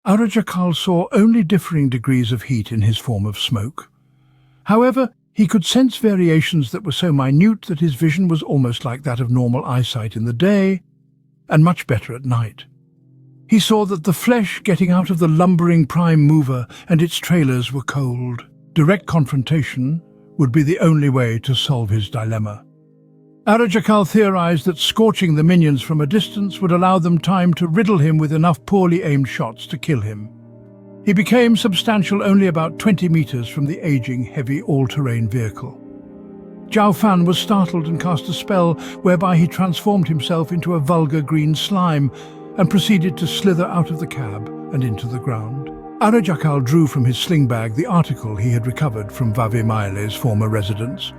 Arajakal saw only differing degrees of heat in his form of smoke. However, he could sense variations that were so minute that his vision was almost like that of normal eyesight in the day, and much better at night. He saw that the flesh getting out of the lumbering prime mover and its trailers were cold. Direct confrontation would be the only way to solve his dilemma. Arajakal theorized that scorching the minions from a distance would allow them time to riddle him with enough poorly aimed shots to kill him. He became substantial only about 20 meters from the aging, heavy, all-terrain vehicle. Zhao Fan was startled and cast a spell whereby he transformed himself into a vulgar green slime and proceeded to slither out of the cab and into the ground. Arajakal drew from his sling bag the article he had recovered from Vavimaile's former residence.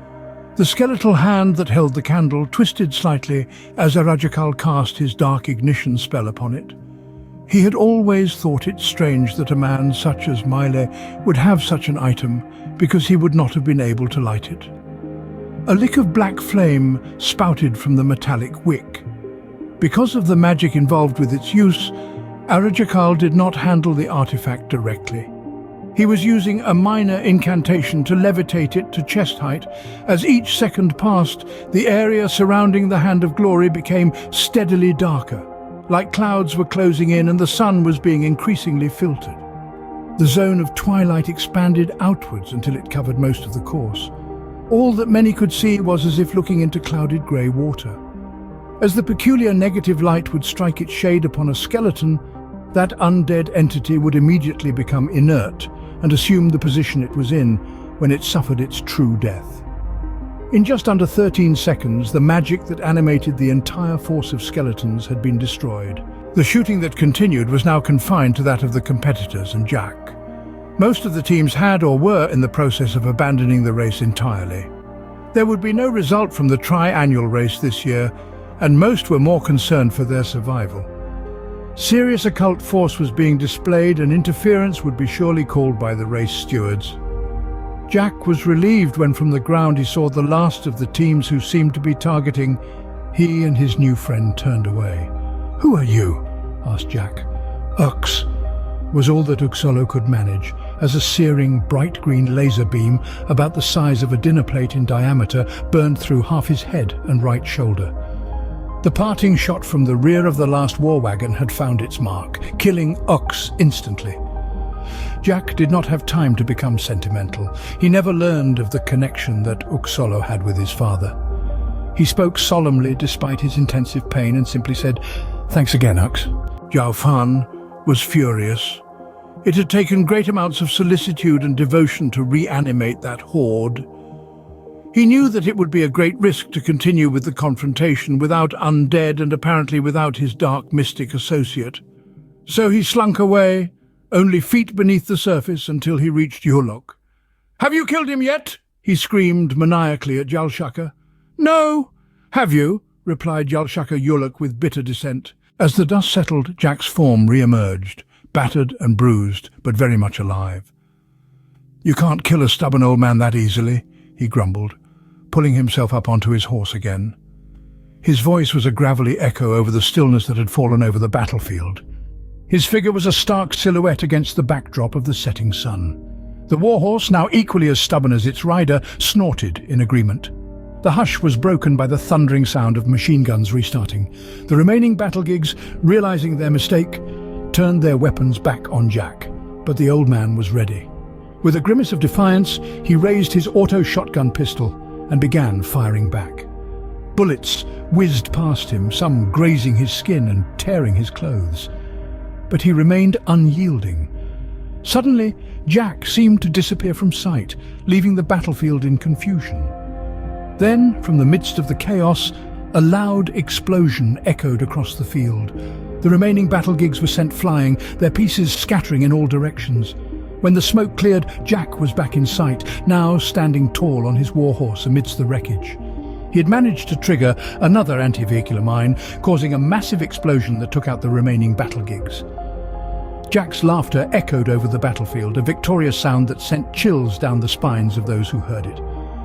The skeletal hand that held the candle twisted slightly as Arajakal cast his dark ignition spell upon it. He had always thought it strange that a man such as Maile would have such an item, because he would not have been able to light it. A lick of black flame spouted from the metallic wick. Because of the magic involved with its use, Arajakal did not handle the artifact directly. He was using a minor incantation to levitate it to chest height. As each second passed, the area surrounding the Hand of Glory became steadily darker, like clouds were closing in and the sun was being increasingly filtered. The zone of twilight expanded outwards until it covered most of the course. All that many could see was as if looking into clouded grey water. As the peculiar negative light would strike its shade upon a skeleton, that undead entity would immediately become inert and assume the position it was in when it suffered its true death. In just under 13 seconds, the magic that animated the entire force of skeletons had been destroyed. The shooting that continued was now confined to that of the competitors and Jack. Most of the teams had or were in the process of abandoning the race entirely. There would be no result from the tri-annual race this year, and most were more concerned for their survival. Serious occult force was being displayed and interference would be surely called by the race stewards. Jack was relieved when from the ground he saw the last of the teams who seemed to be targeting. He and his new friend turned away. "Who are you?" asked Jack. "Ux," was all that Uxolo could manage, as a searing, bright green laser beam about the size of a dinner plate in diameter burned through half his head and right shoulder. The parting shot from the rear of the last war wagon had found its mark, killing Ux instantly. Jack did not have time to become sentimental. He never learned of the connection that Uxolo had with his father. He spoke solemnly despite his intensive pain and simply said, "Thanks again, Ux." Zhao Fan was furious. It had taken great amounts of solicitude and devotion to reanimate that horde. He knew that it would be a great risk to continue with the confrontation without undead and apparently without his dark mystic associate. So he slunk away, only feet beneath the surface until he reached Yulok. "Have you killed him yet?" he screamed maniacally at Jalshaka. "No." "Have you?" replied Jalshaka Yulok with bitter dissent. As the dust settled, Jack's form re-emerged, battered and bruised, but very much alive. "You can't kill a stubborn old man that easily," he grumbled, pulling himself up onto his horse again. His voice was a gravelly echo over the stillness that had fallen over the battlefield. His figure was a stark silhouette against the backdrop of the setting sun. The warhorse, now equally as stubborn as its rider, snorted in agreement. The hush was broken by the thundering sound of machine guns restarting. The remaining battlegigs, realizing their mistake, turned their weapons back on Jack, but the old man was ready. With a grimace of defiance, he raised his auto shotgun pistol and began firing back. Bullets whizzed past him, some grazing his skin and tearing his clothes. But he remained unyielding. Suddenly, Jack seemed to disappear from sight, leaving the battlefield in confusion. Then, from the midst of the chaos, a loud explosion echoed across the field. The remaining battlegigs were sent flying, their pieces scattering in all directions. When the smoke cleared, Jack was back in sight, now standing tall on his warhorse amidst the wreckage. He had managed to trigger another anti-vehicular mine, causing a massive explosion that took out the remaining battlegigs. Jack's laughter echoed over the battlefield, a victorious sound that sent chills down the spines of those who heard it.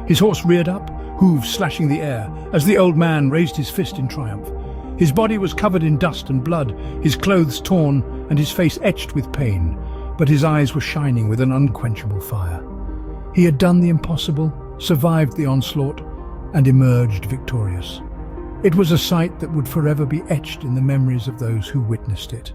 His horse reared up, hooves slashing the air, as the old man raised his fist in triumph. His body was covered in dust and blood, his clothes torn and his face etched with pain, but his eyes were shining with an unquenchable fire. He had done the impossible, survived the onslaught, and emerged victorious. It was a sight that would forever be etched in the memories of those who witnessed it.